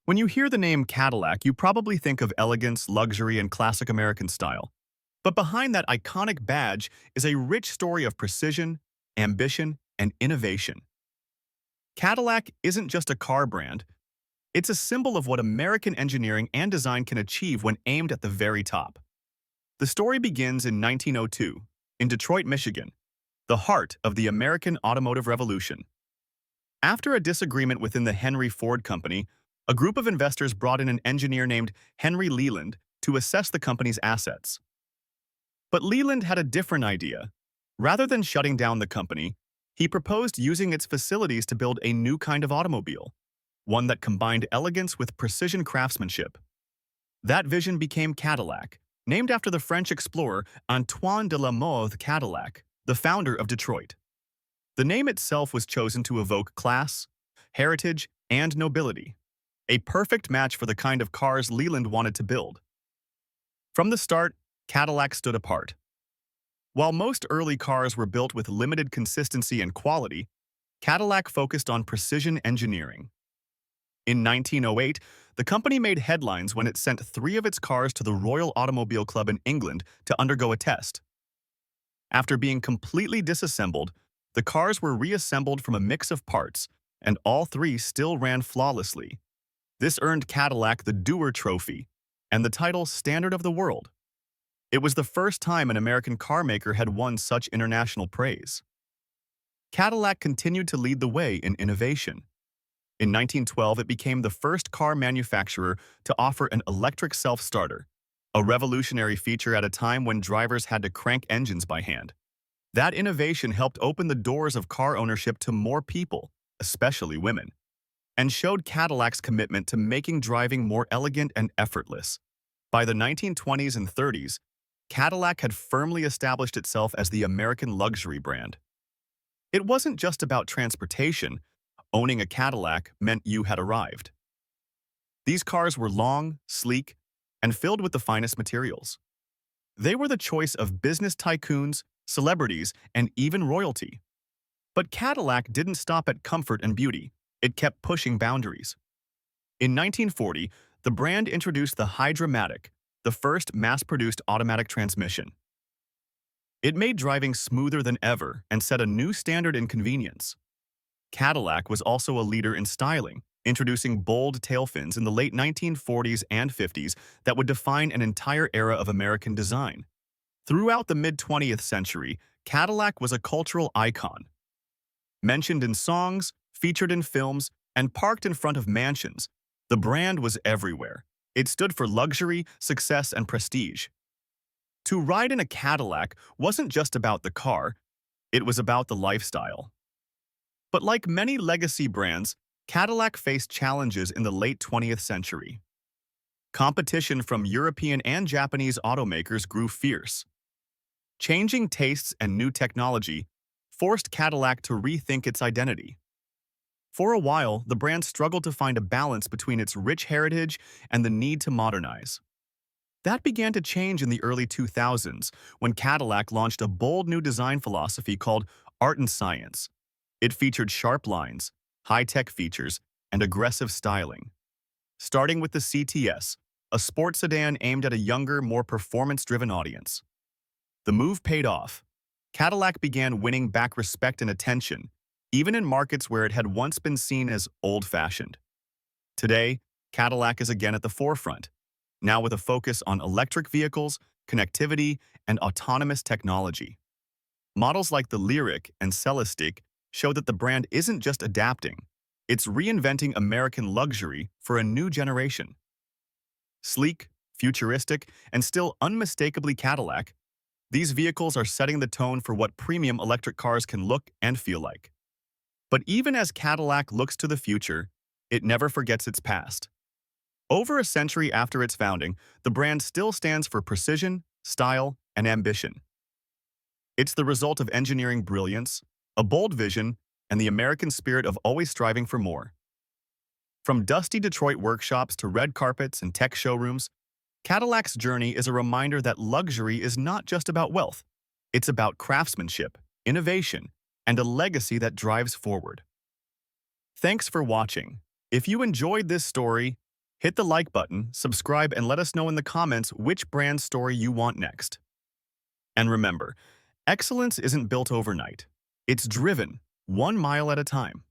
When you hear the name Cadillac, you probably think of elegance, luxury, and classic American style. But behind that iconic badge is a rich story of precision, ambition, and innovation. Cadillac isn't just a car brand, it's a symbol of what American engineering and design can achieve when aimed at the very top. The story begins in 1902, in Detroit, Michigan, the heart of the American automotive revolution. After a disagreement within the Henry Ford Company, a group of investors brought in an engineer named Henry Leland to assess the company's assets. But Leland had a different idea. Rather than shutting down the company, he proposed using its facilities to build a new kind of automobile, one that combined elegance with precision craftsmanship. That vision became Cadillac, named after the French explorer Antoine de la Mothe Cadillac, the founder of Detroit. The name itself was chosen to evoke class, heritage, and nobility, a perfect match for the kind of cars Leland wanted to build. From the start, Cadillac stood apart. While most early cars were built with limited consistency and quality, Cadillac focused on precision engineering. In 1908, the company made headlines when it sent 3 of its cars to the Royal Automobile Club in England to undergo a test. After being completely disassembled, the cars were reassembled from a mix of parts, and all 3 still ran flawlessly. This earned Cadillac the Dewar Trophy and the title Standard of the World. It was the first time an American car maker had won such international praise. Cadillac continued to lead the way in innovation. In 1912, it became the first car manufacturer to offer an electric self-starter, a revolutionary feature at a time when drivers had to crank engines by hand. That innovation helped open the doors of car ownership to more people, especially women, and showed Cadillac's commitment to making driving more elegant and effortless. By the 1920s and 30s, Cadillac had firmly established itself as the American luxury brand. It wasn't just about transportation. Owning a Cadillac meant you had arrived. These cars were long, sleek, and filled with the finest materials. They were the choice of business tycoons, celebrities, and even royalty. But Cadillac didn't stop at comfort and beauty. It kept pushing boundaries. In 1940, the brand introduced the Hydramatic, the first mass-produced automatic transmission. It made driving smoother than ever and set a new standard in convenience. Cadillac was also a leader in styling, introducing bold tail fins in the late 1940s and 50s that would define an entire era of American design. Throughout the mid-20th century, Cadillac was a cultural icon. Mentioned in songs, featured in films, and parked in front of mansions, the brand was everywhere. It stood for luxury, success, and prestige. To ride in a Cadillac wasn't just about the car, it was about the lifestyle. But like many legacy brands, Cadillac faced challenges in the late 20th century. Competition from European and Japanese automakers grew fierce. Changing tastes and new technology forced Cadillac to rethink its identity. For a while, the brand struggled to find a balance between its rich heritage and the need to modernize. That began to change in the early 2000s when Cadillac launched a bold new design philosophy called Art and Science. It featured sharp lines, high-tech features, and aggressive styling. Starting with the CTS, a sports sedan aimed at a younger, more performance-driven audience. The move paid off. Cadillac began winning back respect and attention, even in markets where it had once been seen as old-fashioned. Today, Cadillac is again at the forefront, now with a focus on electric vehicles, connectivity, and autonomous technology. Models like the Lyric and Celestiq show that the brand isn't just adapting, it's reinventing American luxury for a new generation. Sleek, futuristic, and still unmistakably Cadillac, these vehicles are setting the tone for what premium electric cars can look and feel like. But even as Cadillac looks to the future, it never forgets its past. Over a century after its founding, the brand still stands for precision, style, and ambition. It's the result of engineering brilliance, a bold vision, and the American spirit of always striving for more. From dusty Detroit workshops to red carpets and tech showrooms, Cadillac's journey is a reminder that luxury is not just about wealth. It's about craftsmanship, innovation, and a legacy that drives forward. Thanks for watching. If you enjoyed this story, Hit the like button, subscribe, and let us know in the comments which brand story you want next. And remember, excellence isn't built overnight. It's driven, 1 mile at a time.